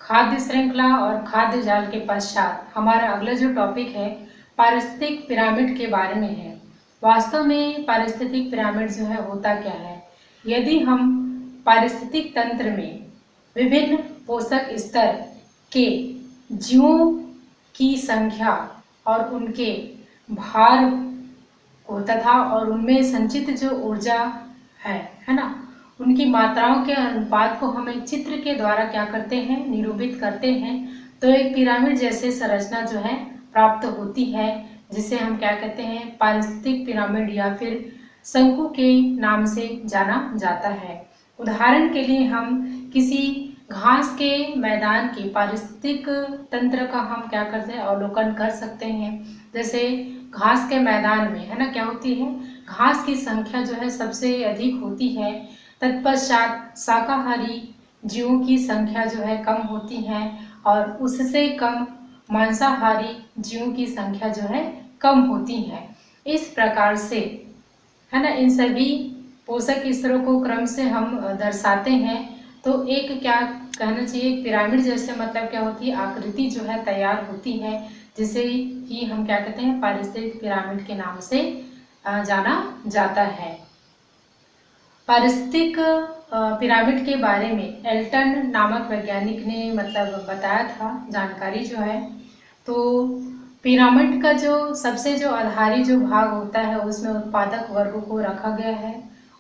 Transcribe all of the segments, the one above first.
खाद्य श्रृंखला और खाद्य जाल के पश्चात हमारा अगला जो टॉपिक है पारिस्थितिक पिरामिड के बारे में है। वास्तव में पारिस्थितिक पिरामिड जो है होता क्या है? यदि हम पारिस्थितिक तंत्र में विभिन्न पोषक स्तर के जीवों की संख्या और उनके भार को तथा और उनमें संचित जो ऊर्जा है ना, उनकी मात्राओं के अनुपात को हमें चित्र के द्वारा क्या करते हैं, निरूपित करते हैं, तो एक पिरामिड जैसे संरचना जो है प्राप्त होती है, जिसे हम क्या कहते हैं, पारिस्थितिक पिरामिड या फिर शंकु के नाम से जाना जाता है। उदाहरण के लिए हम किसी घास के मैदान के पारिस्थितिक तंत्र का हम क्या करते हैं, अवलोकन कर सकते हैं। जैसे घास के मैदान में है ना क्या होती है, घास की संख्या जो है सबसे अधिक होती है, तत्पश्चात शाकाहारी जीवों की संख्या जो है कम होती है और उससे कम मांसाहारी जीवों की संख्या जो है कम होती है। इस प्रकार से है ना इन सभी पोषक स्तरों को क्रम से हम दर्शाते हैं। तो एक क्या कहना चाहिए, पिरामिड जैसे मतलब क्या होती है, आकृति जो है तैयार होती है, जिसे ही हम क्या कहते हैं, पारिस्थितिक पिरामिड के नाम से जाना जाता है। पारिस्थितिक पिरामिड के बारे में एल्टन नामक वैज्ञानिक ने मतलब बताया था जानकारी जो है। तो पिरामिड का जो सबसे जो आधारी जो भाग होता है उसमें उत्पादक वर्ग को रखा गया है।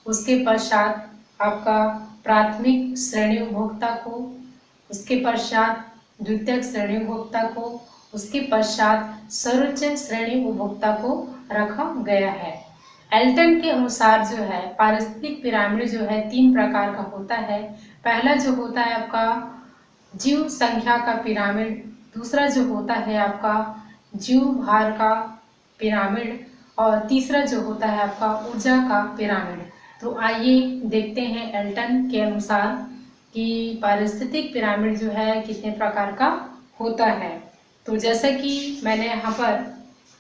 उसके पश्चात आपका प्राथमिक श्रेणी उपभोक्ता को, उसके पश्चात द्वितीयक श्रेणी उपभोक्ता को, उसके पश्चात सर्वोच्च श्रेणी उपभोक्ता को रखा गया है। एल्टन के अनुसार जो है पारिस्थितिक पिरामिड जो है 3 प्रकार का होता है। पहला जो होता है आपका जीव संख्या का पिरामिड, दूसरा जो होता है आपका जीव भार का पिरामिड और तीसरा जो होता है आपका ऊर्जा का पिरामिड। तो आइए देखते हैं एल्टन के अनुसार कि पारिस्थितिक पिरामिड जो है कितने प्रकार का होता है। तो जैसा कि मैंने यहाँ पर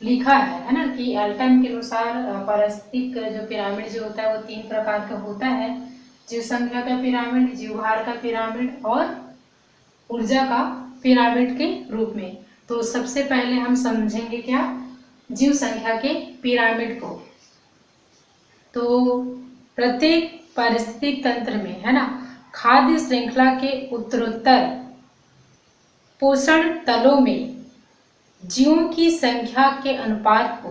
लिखा है ना, कि एल्टन के अनुसार पारिस्थितिक जो पिरामिड जो होता है वो 3 प्रकार का होता है, जीव संख्या का पिरामिड, जीव भार का पिरामिड और ऊर्जा का पिरामिड के रूप में। तो सबसे पहले हम समझेंगे क्या, जीव संख्या के पिरामिड को। तो प्रत्येक पारिस्थितिक तंत्र में है ना खाद्य श्रृंखला के उत्तरोत्तर पोषण तलों में जीवों की संख्या के अनुपात को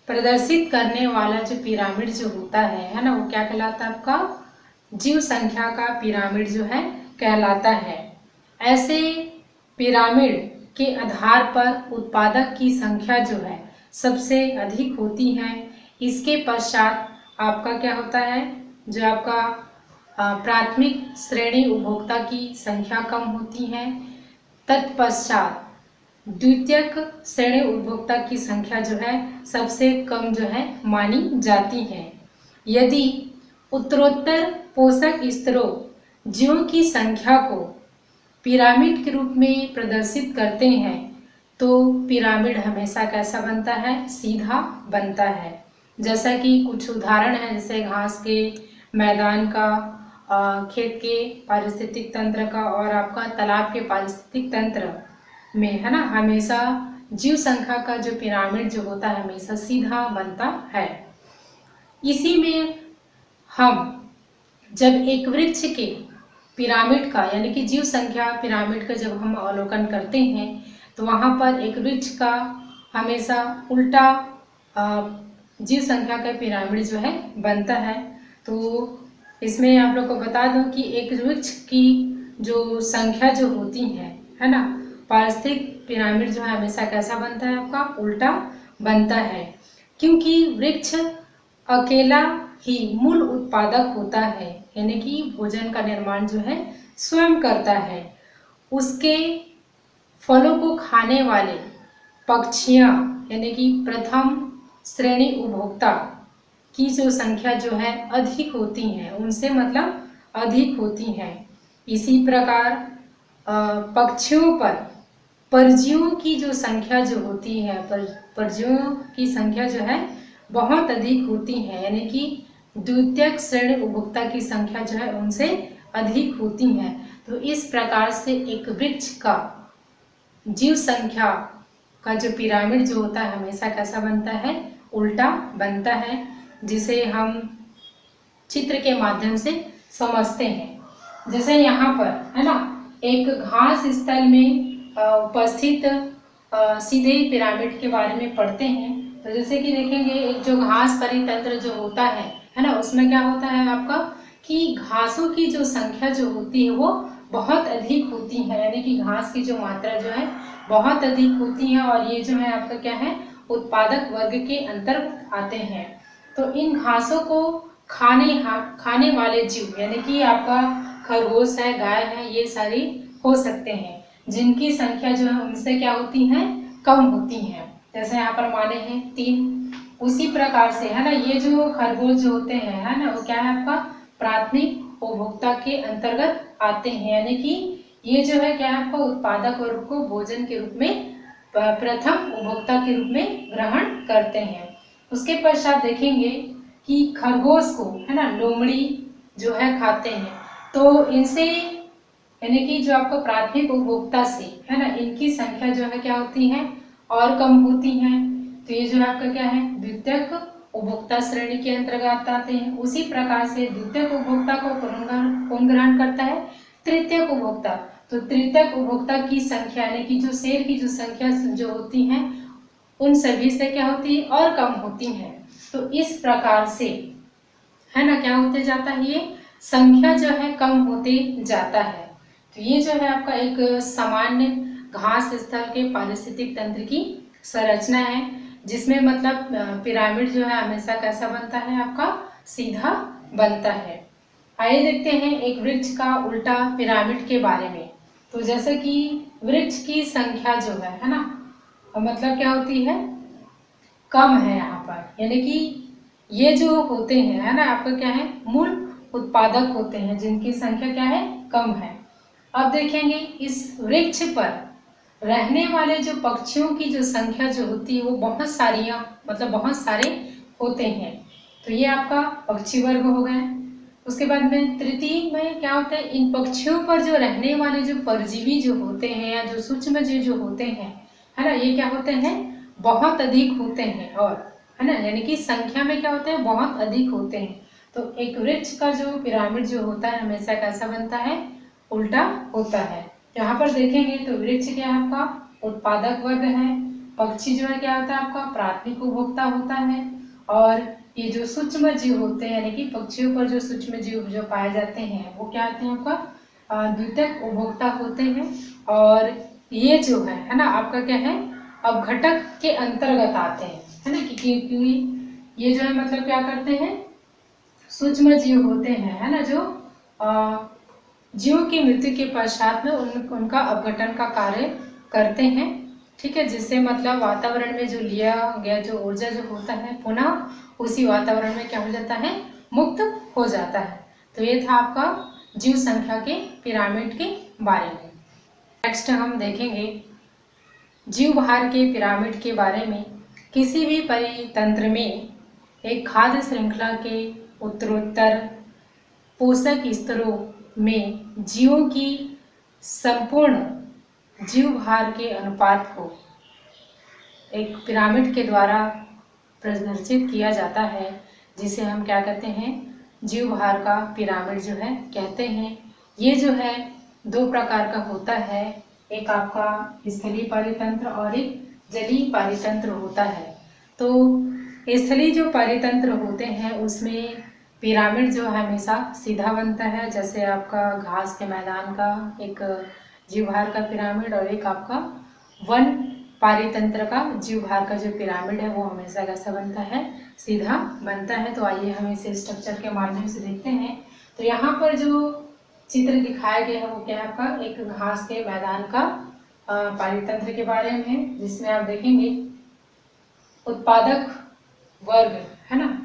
प्रदर्शित करने वाला जो पिरामिड जो होता है ना, वो क्या कहलाता है, आपका जीव संख्या का पिरामिड जो है कहलाता है। ऐसे पिरामिड के आधार पर उत्पादक की संख्या जो है सबसे अधिक होती है। इसके पश्चात आपका क्या होता है, जो आपका प्राथमिक श्रेणी उपभोक्ता की संख्या कम होती है, तत्पश्चात द्वितीयक श्रेणी उपभोक्ता की संख्या जो है सबसे कम जो है मानी जाती है। यदि उत्तरोत्तर पोषक स्तरों जीवों की संख्या को पिरामिड के रूप में प्रदर्शित करते हैं तो पिरामिड हमेशा कैसा बनता है, सीधा बनता है। जैसा कि कुछ उदाहरण है, जैसे घास के मैदान का, खेत के पारिस्थितिक तंत्र का और आपका तालाब के पारिस्थितिक तंत्र में है ना, हमेशा जीव संख्या का जो पिरामिड जो होता है हमेशा सीधा बनता है। इसी में हम जब एक वृक्ष के पिरामिड का यानी कि जीव संख्या पिरामिड का जब हम अवलोकन करते हैं तो वहाँ पर एक वृक्ष का हमेशा उल्टा जीव संख्या का पिरामिड जो है बनता है। तो इसमें आप लोग को बता दूं कि एक वृक्ष की जो संख्या जो होती है ना, पारिस्थितिक पिरामिड जो है हमेशा कैसा बनता है, आपका उल्टा बनता है, क्योंकि वृक्ष अकेला ही मूल उत्पादक होता है, यानी कि भोजन का निर्माण जो है स्वयं करता है। उसके फलों को खाने वाले पक्षियाँ यानी कि प्रथम श्रेणी उपभोक्ता की जो संख्या जो है अधिक होती है, उनसे मतलब अधिक होती है। इसी प्रकार पक्षियों पर परजीवियों की जो संख्या जो होती है, परजीवियों की संख्या जो है बहुत अधिक होती है, यानी कि द्वितीयक श्रेणी उपभोक्ता की संख्या जो है उनसे अधिक होती हैं। तो इस प्रकार से एक वृक्ष का जीव संख्या का जो पिरामिड जो होता है हमेशा कैसा बनता है, उल्टा बनता है, जिसे हम चित्र के माध्यम से समझते हैं। जैसे यहाँ पर है ना, एक घास स्थल में उपस्थित सीधे पिरामिड के बारे में पढ़ते हैं। तो जैसे कि देखेंगे एक जो घास परितंत्र जो होता है ना, उसमें क्या होता है आपका कि घासों की जो संख्या जो होती है वो बहुत अधिक होती है, यानी कि घास की जो मात्रा जो है बहुत अधिक होती है, और ये जो है आपका क्या है, उत्पादक वर्ग के अंतर्गत आते हैं। तो इन घासों को खाने वाले जीव, यानी कि आपका खरगोश है, गाय है, ये सारी हो सकते हैं, जिनकी संख्या जो है उनसे क्या होती है, कम होती है। जैसे यहाँ पर माने हैं 3। उसी प्रकार से है ना, ये जो खरगोश जो होते हैं है ना, वो क्या है आपका प्राथमिक उपभोक्ता के अंतर्गत आते हैं, यानी कि ये जो है क्या है आपका उत्पादक वर्ग को भोजन के रूप में प्रथम उपभोक्ता के रूप में ग्रहण करते हैं। उसके पश्चात देखेंगे कि खरगोश को है ना लोमड़ी जो है खाते हैं। तो इनसे यानी कि जो आपको प्राथमिक उपभोक्ता से है ना, इनकी संख्या जो है क्या होती है, और कम होती है। तो ये जो है आपका क्या है, द्वितीयक उपभोक्ता श्रेणी के अंतर्गत आते हैं। उसी प्रकार से द्वितीयक उपभोक्ता को कौन ग्रहण करता है, तृतीयक उपभोक्ता। तो तृतीयक उपभोक्ता की संख्या यानी कि जो शेर की जो संख्या जो होती है उन सभी से क्या होती है, और कम होती है। तो इस प्रकार से है ना क्या होते जाता है, ये संख्या जो है कम होते जाता है। तो ये जो है आपका एक सामान्य घास स्थल के पारिस्थितिक तंत्र की संरचना है, जिसमें मतलब पिरामिड जो है हमेशा कैसा बनता है, आपका सीधा बनता है। आइए देखते हैं एक वृक्ष का उल्टा पिरामिड के बारे में। तो जैसे कि वृक्ष की संख्या जो है ना, मतलब क्या होती है, कम है यहाँ पर, यानी कि ये जो होते हैं है ना आपका क्या है, मूल उत्पादक होते हैं, जिनकी संख्या क्या है, कम है। अब देखेंगे इस वृक्ष पर रहने वाले जो पक्षियों की जो संख्या जो होती है वो बहुत सारियां मतलब बहुत सारे होते हैं। तो ये आपका पक्षी वर्ग हो गए। उसके बाद में तृतीय में क्या होता है, इन पक्षियों पर जो रहने वाले जो परजीवी जो होते हैं या जो सूक्ष्म जीव जो होते हैं है ना, ये क्या होते हैं, बहुत अधिक होते हैं, और है ना यानी कि संख्या में क्या होते हैं, बहुत अधिक होते हैं। तो एक वृक्ष का जो पिरामिड जो होता है हमेशा कैसा बनता है, उल्टा होता है। यहाँ पर देखेंगे तो वृक्ष क्या है आपका उत्पादक वर्ग है, पक्षी जो है क्या होता है आपका प्राथमिक उपभोक्ता होता है, और ये जो सूक्ष्म जीव होते हैं यानी कि पक्षियों पर जो सूक्ष्म जीव जो पाए जाते हैं वो क्या होते हैं आपका द्वितीयक उपभोक्ता होते हैं। और ये जो है ना आपका क्या है, अपघटक के अंतर्गत आते हैं, है ना, क्योंकि ये जो है मतलब क्या करते हैं, सूक्ष्म जीव होते हैं है ना, जो जीव की मृत्यु के पश्चात में उनका अपघटन का कार्य करते हैं। ठीक है, जिससे मतलब वातावरण में जो लिया गया जो ऊर्जा जो होता है पुनः उसी वातावरण में क्या हो जाता है, मुक्त हो जाता है। तो ये था आपका जीव संख्या के पिरामिड के बारे में। नेक्स्ट हम देखेंगे जीव भार के पिरामिड के बारे में। किसी भी परितंत्र में एक खाद्य श्रृंखला के उत्तरोत्तर पोषक स्तरों में जीवों की संपूर्ण जीव भार के अनुपात को एक पिरामिड के द्वारा प्रदर्शित किया जाता है, जिसे हम क्या कहते हैं, जीव भार का पिरामिड जो है कहते हैं। ये जो है दो प्रकार का होता है, एक आपका स्थलीय पारितंत्र और एक जलीय पारितंत्र होता है। तो स्थलीय जो पारितंत्र होते हैं उसमें पिरामिड जो हमेशा सीधा बनता है, जैसे आपका घास के मैदान का एक जीवभार का पिरामिड और एक आपका वन पारितंत्र का जीवभार का जो पिरामिड है वो हमेशा कैसा बनता है, सीधा बनता है। तो आइए हम इसे स्ट्रक्चर के माध्यम से देखते हैं। तो यहाँ पर जो चित्र दिखाया गया है वो क्या है आपका एक घास के मैदान का पारितंत्र के बारे में है, जिसमें आप देखेंगे उत्पादक वर्ग है ना,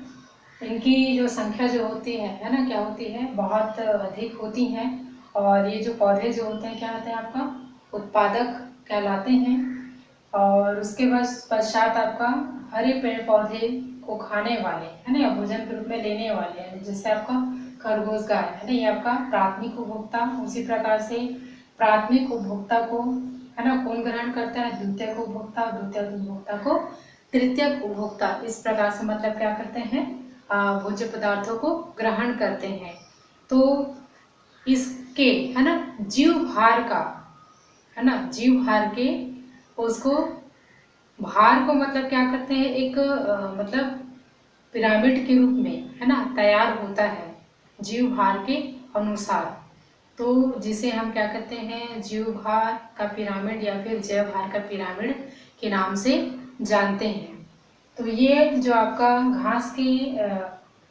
इनकी जो संख्या जो होती है ना क्या होती है, बहुत अधिक होती है। और ये जो पौधे जो होते हैं क्या होते हैं आपका उत्पादक कहलाते हैं। और उसके बाद पश्चात आपका हरे पेड़ पौधे को खाने वाले है ना, भोजन के रूप में लेने वाले हैं, जिससे आपका खरगोश गाय है ना, ये आपका प्राथमिक उपभोक्ता। उसी प्रकार से प्राथमिक उपभोक्ता को है ना कौन ग्रहण करता है, द्वितीयक उपभोक्ता, द्वितीयक उपभोक्ता को तृतीयक उपभोक्ता। इस प्रकार से मतलब क्या करते हैं, भोज्य पदार्थों को ग्रहण करते हैं। तो इसके है ना जीव भार का है ना, जीव भार के उसको भार को मतलब क्या करते हैं, एक मतलब पिरामिड के रूप में है ना तैयार होता है जीव भार के अनुसार। तो जिसे हम क्या कहते हैं, जीव भार का पिरामिड या फिर जैव भार का पिरामिड के नाम से जानते हैं। तो ये जो आपका घास के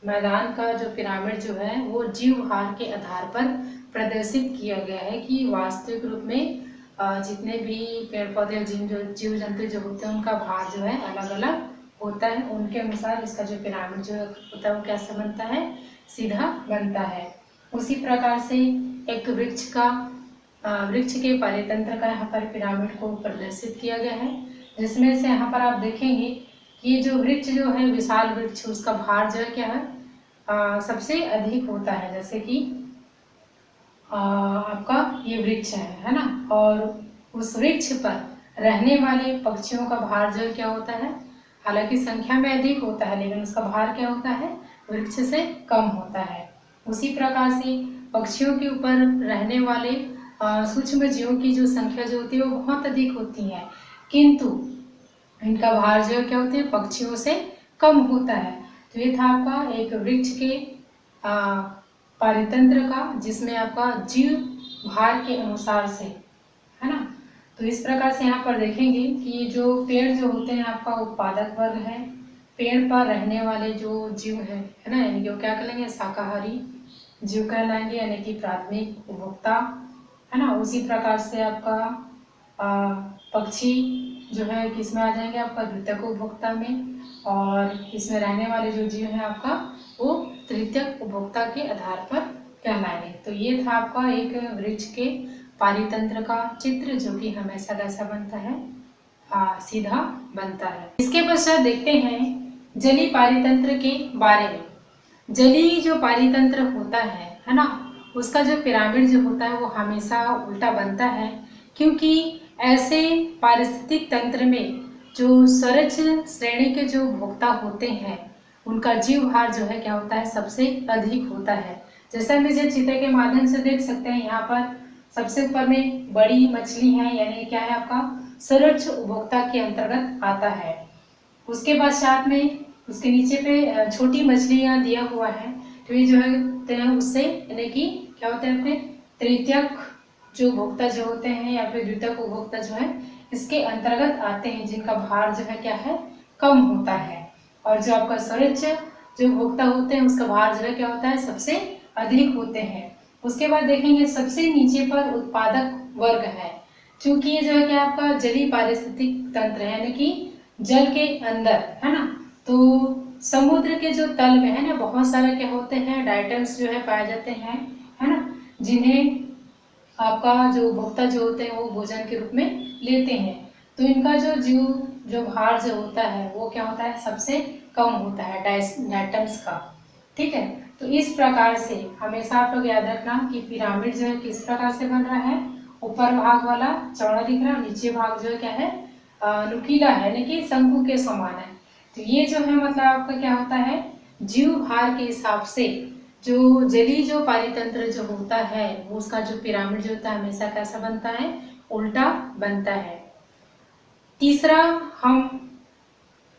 मैदान का जो पिरामिड जो है वो जीव भार के आधार पर प्रदर्शित किया गया है कि वास्तविक रूप में जितने भी पेड़ पौधे जीव जंतु जो होते हैं उनका भार जो है अलग अलग होता है। उनके अनुसार इसका जो पिरामिड जो होता है वो कैसे बनता है, सीधा बनता है। उसी प्रकार से एक वृक्ष के परितंत्र का यहाँ पर पिरामिड को प्रदर्शित किया गया है, जिसमें से यहाँ पर आप देखेंगे कि जो वृक्ष जो है विशाल वृक्ष, उसका भार जो है क्या है, सबसे अधिक होता है। जैसे कि आपका ये वृक्ष है ना, और उस वृक्ष पर रहने वाले पक्षियों का भार जो क्या होता है, हालांकि संख्या में अधिक होता है लेकिन उसका भार क्या होता है, वृक्ष से कम होता है। उसी प्रकार से पक्षियों के ऊपर रहने वाले सूक्ष्म जीवों की जो संख्या जो होती है वो बहुत अधिक होती है, किंतु इनका भार जो क्या होते हैं पक्षियों से कम होता है। तो ये था आपका एक वृक्ष के पारितंत्र का, जिसमें आपका जीव भार के अनुसार से है ना। तो इस प्रकार से यहाँ पर देखेंगे कि जो पेड़ जो होते हैं आपका उत्पादक वर्ग है, पेड़ पर रहने वाले जो जीव है ना, यानी कि वो क्या कहलाएंगे, शाकाहारी जीव कहलाएंगे, यानी कि प्राथमिक उपभोक्ता है ना। उसी प्रकार से आपका पक्षी जो है किसमें आ जाएंगे, आपका द्वितीयक उपभोक्ता में, और इसमें रहने वाले जो जीव है आपका वो तृतीयक उपभोक्ता के आधार पर कहलाएंगे। तो ये था आपका एक वृक्ष के पारितंत्र का चित्र, जो कि हमेशा कैसा बनता है, सीधा बनता है। इसके पश्चात देखते हैं जली पारितंत्र के बारे में। जली जो पारितंत्र होता है ना, उसका जो पिरामिड जो होता है वो हमेशा उल्टा बनता है, क्योंकि ऐसे पारिस्थितिक तंत्र में जो सरज श्रेणी के जो उपभोक्ता होते हैं उनका जीव भार जो है क्या होता है, सबसे अधिक होता है। जैसा हम इसे चित्र के माध्यम से देख सकते हैं, यहाँ पर सबसे ऊपर में बड़ी मछली है, यानी क्या है आपका सरज उपभोक्ता के अंतर्गत आता है। उसके बाद साथ में उसके नीचे पे छोटी मछलियाँ दिया हुआ है, तो ये जो है उससे यानी कि क्या होता है, अपने तृतीयक जो उपभोक्ता जो होते हैं या फिर द्वितीयक उपभोक्ता जो है इसके अंतर्गत आते हैं, जिनका भार जो है क्या है, कम होता है। और जो आपका सरज जो उपभोक्ता होते हैं उसका भार जो है क्या होता है, सबसे अधिक होते हैं। उसके बाद देखेंगे सबसे नीचे पर उत्पादक वर्ग है, क्योंकि ये जो है क्या आपका जलीय पारिस्थितिक तंत्र है, यानी कि जल के अंदर है ना। तो समुद्र के जो तल में है ना बहुत सारे क्या होते हैं, डाइटम्स जो है पाए जाते हैं है ना, जिन्हें आपका जो उपभोक्ता जो होते हैं वो भोजन के रूप में लेते हैं। तो इनका जो भार जो होता है वो क्या होता है, सबसे कम होता है डाइटम्स का। ठीक है, तो इस प्रकार से हमेशा आप लोग याद रखना कि पिरामिड जो है किस प्रकार से बन रहा है, ऊपर भाग वाला चौड़ा दिख रहा है, नीचे भाग जो है क्या है, नुकीला है, यानी कि शंकु के समान है। तो ये जो है मतलब आपका क्या होता है, जीव भार के हिसाब से जो जलीय जो पारितंत्र जो होता है वो उसका जो पिरामिड जो होता है हमेशा कैसा बनता है, उल्टा बनता है। तीसरा हम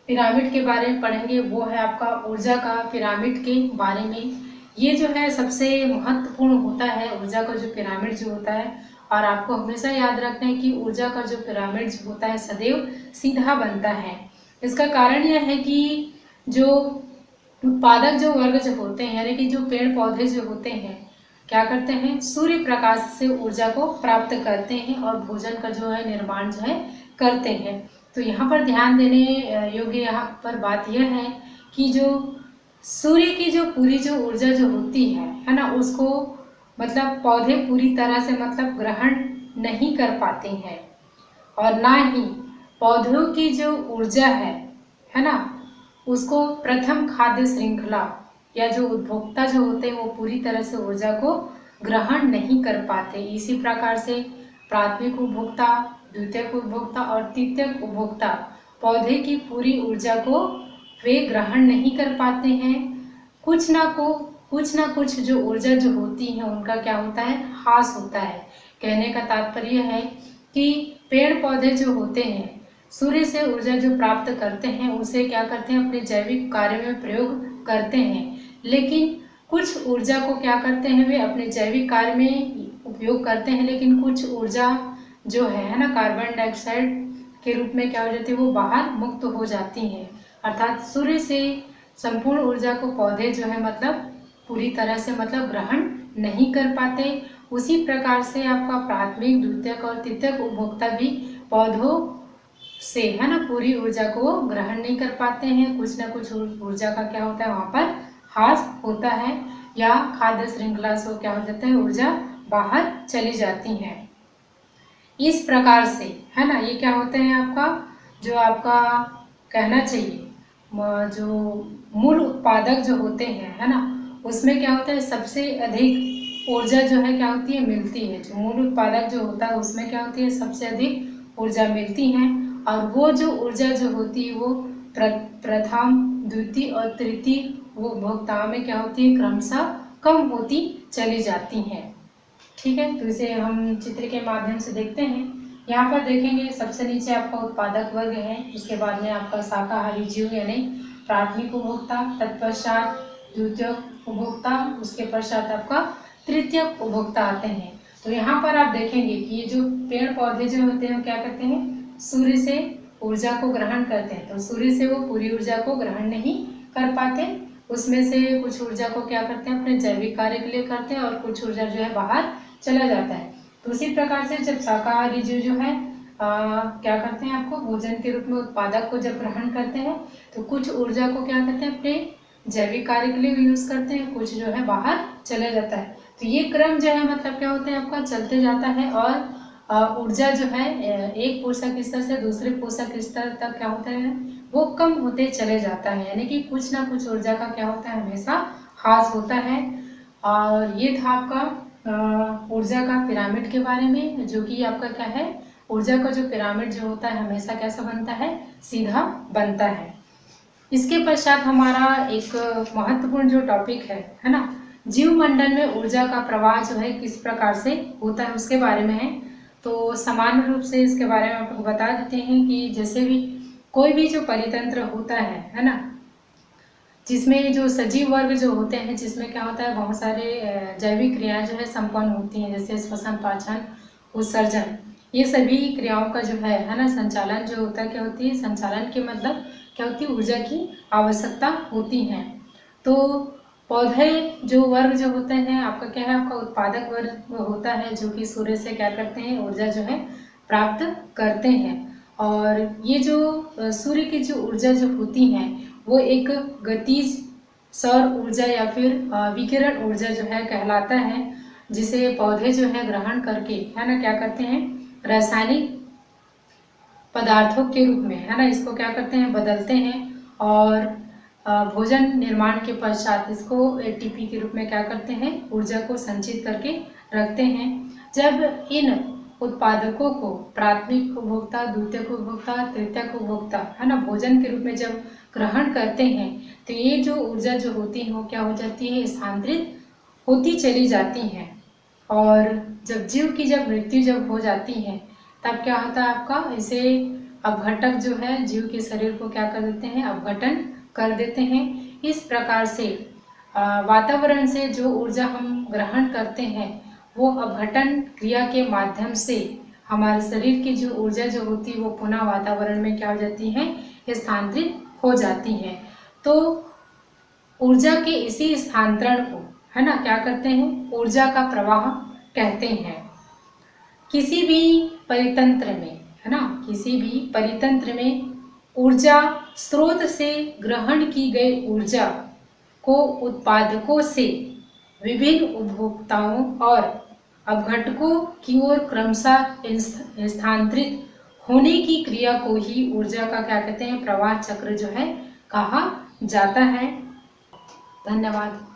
पिरामिड के बारे में पढ़ेंगे, वो है आपका ऊर्जा का पिरामिड के बारे में। ये जो है सबसे महत्वपूर्ण होता है ऊर्जा का जो पिरामिड जो होता है, और आपको हमेशा याद रखना है कि ऊर्जा का जो पिरामिड जो होता है सदैव सीधा बनता है। इसका कारण यह है कि जो उत्पादक जो वर्ग जो होते हैं, यानी कि जो पेड़ पौधे जो होते हैं क्या करते हैं, सूर्य प्रकाश से ऊर्जा को प्राप्त करते हैं और भोजन का जो है निर्माण जो है करते हैं। तो यहाँ पर ध्यान देने योग्य यहाँ पर बात यह है कि जो सूर्य की जो पूरी जो ऊर्जा जो होती है ना, उसको मतलब पौधे पूरी तरह से मतलब ग्रहण नहीं कर पाते हैं, और ना ही पौधों की जो ऊर्जा है ना, उसको प्रथम खाद्य श्रृंखला या जो उपभोक्ता जो होते हैं वो पूरी तरह से ऊर्जा को ग्रहण नहीं कर पाते। इसी प्रकार से प्राथमिक उपभोक्ता, द्वितीयक उपभोक्ता और तृतीयक उपभोक्ता पौधे की पूरी ऊर्जा को वे ग्रहण नहीं कर पाते हैं। कुछ ना कुछ जो ऊर्जा जो होती है उनका क्या होता है, ह्रास होता है। कहने का तात्पर्य है कि पेड़ पौधे जो होते हैं सूर्य से ऊर्जा जो प्राप्त करते हैं उसे क्या करते हैं, अपने जैविक कार्य में प्रयोग करते हैं, लेकिन कुछ ऊर्जा को क्या करते हैं, वे अपने जैविक कार्य में उपयोग करते हैं, लेकिन कुछ ऊर्जा जो है ना कार्बन डाइऑक्साइड के रूप में क्या हो जाती है, वो बाहर मुक्त हो जाती हैं। अर्थात सूर्य से संपूर्ण ऊर्जा को पौधे जो है मतलब पूरी तरह से मतलब ग्रहण नहीं कर पाते। उसी प्रकार से आपका प्राथमिक, द्वितीयक और तृतीयक उपभोक्ता भी पौधों से है ना पूरी ऊर्जा को ग्रहण नहीं कर पाते हैं। कुछ ना कुछ ऊर्जा का क्या होता है, वहाँ पर ह्रास होता है या खाद्य श्रृंखला से क्या हो जाता है, ऊर्जा बाहर चली जाती है। इस प्रकार से है ना ये क्या होते हैं, आपका जो आपका कहना चाहिए जो मूल उत्पादक जो होते हैं है ना, उसमें क्या होता है, सबसे अधिक ऊर्जा जो है क्या होती है, मिलती है। जो मूल उत्पादक जो होता है उसमें क्या होती है, सबसे अधिक ऊर्जा मिलती है। और वो जो ऊर्जा जो होती है वो प्रथम, द्वितीय और तृतीय उपभोक्ताओं में क्या होती है, क्रमशः कम होती चली जाती हैं। ठीक है, तो इसे हम चित्र के माध्यम से देखते हैं। यहाँ पर देखेंगे सबसे नीचे आपका उत्पादक वर्ग है, उसके बाद में आपका शाकाहारी जीव यानी प्राथमिक उपभोक्ता, तत्पश्चात द्वितीयक उपभोक्ता, उसके पश्चात आपका तृतीयक उपभोक्ता आते हैं। तो यहाँ पर आप देखेंगे कि ये जो पेड़ पौधे जो होते हैं क्या करते हैं, सूर्य से ऊर्जा को ग्रहण करते हैं। तो सूर्य से वो पूरी ऊर्जा को ग्रहण नहीं कर पाते, उसमें से कुछ ऊर्जा को क्या करते हैं, अपने जैविक कार्य के लिए करते हैं और कुछ ऊर्जा जो है बाहर चला जाता है। तो उसी प्रकार से जब शाकाहारी जीव जो है क्या करते हैं, आपको भोजन के रूप में उत्पादक को जब ग्रहण करते हैं तो कुछ ऊर्जा को क्या करते हैं, अपने जैविक कार्य के लिए यूज करते हैं, कुछ जो है बाहर चला जाता है। तो ये क्रम जो है मतलब क्या होता है, आपका चलते जाता है और ऊर्जा जो है एक पोषक स्तर से दूसरे पोषक स्तर तक क्या होता है, वो कम होते चले जाता है। यानी कि कुछ ना कुछ ऊर्जा का क्या होता है, हमेशा ह्रास होता है। और ये था आपका ऊर्जा का पिरामिड के बारे में, जो कि आपका क्या है, ऊर्जा का जो पिरामिड जो होता है हमेशा कैसा बनता है, सीधा बनता है। इसके पश्चात हमारा एक महत्वपूर्ण जो टॉपिक है ना, जीव मंडल में ऊर्जा का प्रवाह जो है किस प्रकार से होता है उसके बारे में है। तो सामान्य रूप से इसके बारे में आपको बता देते हैं कि जैसे भी कोई भी जो परितंत्र होता है ना, जिसमें जो सजीव वर्ग जो होते हैं, जिसमें क्या होता है, बहुत सारे जैविक क्रियाएं जो है संपन्न होती हैं, जैसे श्वसन, पाचन, उत्सर्जन, ये सभी क्रियाओं का जो है ना संचालन जो होता है, क्या होती है, संचालन के मतलब क्या होती है, ऊर्जा की आवश्यकता होती है। तो पौधे जो वर्ग जो होते हैं आपका क्या है, आपका उत्पादक वर्ग होता है, जो कि सूर्य से क्या करते हैं, ऊर्जा जो है प्राप्त करते हैं। और ये जो सूर्य की जो ऊर्जा जो होती है वो एक गतिज सौर ऊर्जा या फिर विकिरण ऊर्जा जो है कहलाता है, जिसे पौधे जो है ग्रहण करके है ना क्या करते हैं, रासायनिक पदार्थों के रूप में है ना इसको क्या करते हैं, बदलते हैं और भोजन निर्माण के पश्चात इसको एटीपी के रूप में क्या करते हैं, ऊर्जा को संचित करके रखते हैं। जब इन उत्पादकों को प्राथमिक उपभोक्ता, द्वितीयक उपभोक्ता, तृतीयक उपभोक्ता है ना भोजन के रूप में जब ग्रहण करते हैं तो ये जो ऊर्जा जो होती है वो क्या हो जाती है, स्थानांतरित होती चली जाती हैं। और जब जीव की जब मृत्यु जब हो जाती है तब क्या होता है, आपका इसे अपघटक जो है जीव के शरीर को क्या कर देते हैं, अपघटन कर देते हैं। इस प्रकार से वातावरण से जो ऊर्जा हम ग्रहण करते हैं वो अपघटन क्रिया के माध्यम से हमारे शरीर की जो ऊर्जा जो होती है वो पुनः वातावरण में क्या हो जाती है, स्थानांतरित हो जाती है। तो ऊर्जा के इसी स्थानांतरण को है ना क्या करते हैं, ऊर्जा का प्रवाह कहते हैं। किसी भी परितंत्र में है ना, किसी भी परितंत्र में ऊर्जा स्रोत से ग्रहण की गई ऊर्जा को उत्पादकों से विभिन्न उपभोक्ताओं और अपघटकों की ओर क्रमशः स्थानांतरित होने की क्रिया को ही ऊर्जा का क्या कहते हैं, प्रवाह चक्र जो है कहा जाता है। धन्यवाद।